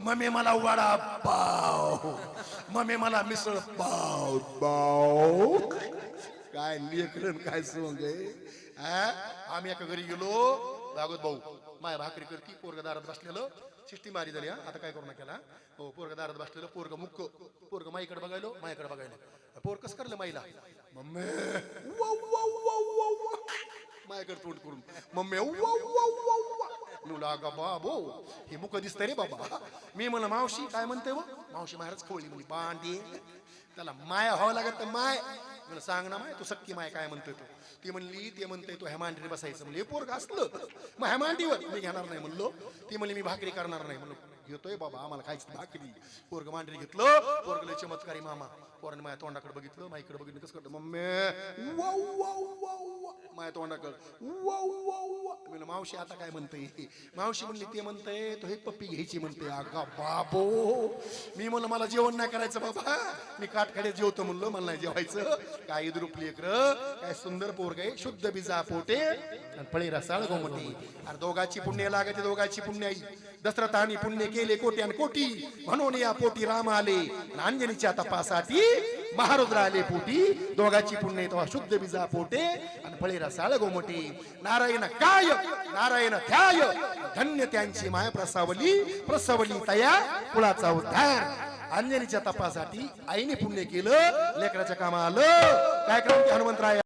Mummy मला vada pav, mummy मला मिसळ पाव पाव. काय लेकरन काय सोंग आहे. आम्ही एका घरी गेलो, भागवत भाऊ माय भाकरी करती, पोरग दारात बसलेलं, शिष्टी मारी झाली. आता काय करू नका. हो, पोरग दारात बसलेलं, पोरग मुक्क, पोरग माईकडे बघायलो, मायाकडे बघायला. पोर कसं करलं माईला, मम्मी मायाकडे तोंड करून, मम्मी मी लागा बाबो हे मुख दिसतंय रे बाबा. मी म्हणलं मावशी काय म्हणते व, मावशी माहेरच खोळली म्हणजे बांधे, त्याला माया व्हावं लागत. माय म्हणलं सांग ना माय, तू सक्की माय काय म्हणतोय तू. ती म्हणली ते म्हणतोय तू ह्या मांडीवर बसायचं. म्हणलं हे पोरग असलं मग ह्या मांडीवर मी घेणार नाही म्हणलो. ती म्हणली मी भाकरी करणार नाही. म्हणलं घेतोय बाबा आम्हाला खायची भाकरी. पोरग मांडरी घेतलं. पोरग लय चमत्कारी मामा. पोराने माझ्या तोंडाकडे बघितलं, माईकडे बघितलं, कसं करतं मम्मी वाव वाव वाव, माझ्या तोंडाकडे वाव वाव. म्हणलं मावशी आता काय म्हणतंय. मावशी म्हणली ते म्हणतंय तो हे पप्पी घ्यायची म्हणते. अगा बाबो, मी म्हणलं मला जेवण नाही करायचं बाबा, मी काठखाड्यात जेवतो म्हणलो, मला नाही जेवायचं. काय इद्रुप लेकर, काय सुंदर पोरग आहे, शुद्ध बिजा पोटे आणि फळे रसाळ गोमटी. अरे दोघाची पुण्य लागते, दोघाची पुण्य आई. दशरथाने पुण्य केले कोटी आणि कोटी, म्हणून या पोटी राम आले, अंजनीच्या तपासाठी महारुद्र आले पोटी. दोघाची पुण्य तेव्हा शुद्ध बिजा पोटे आणि फळे रसाळ गोमटी. नारायण काय नारायण ध्याय, धन्य त्यांची माय प्रसावली, प्रसवली तया कुळाचा उद्धार. अंजनीच्या तपासाठी आईने पुण्य केलं, लेकराच्या कामा आलं. काय क्रांती हनुमंतराय.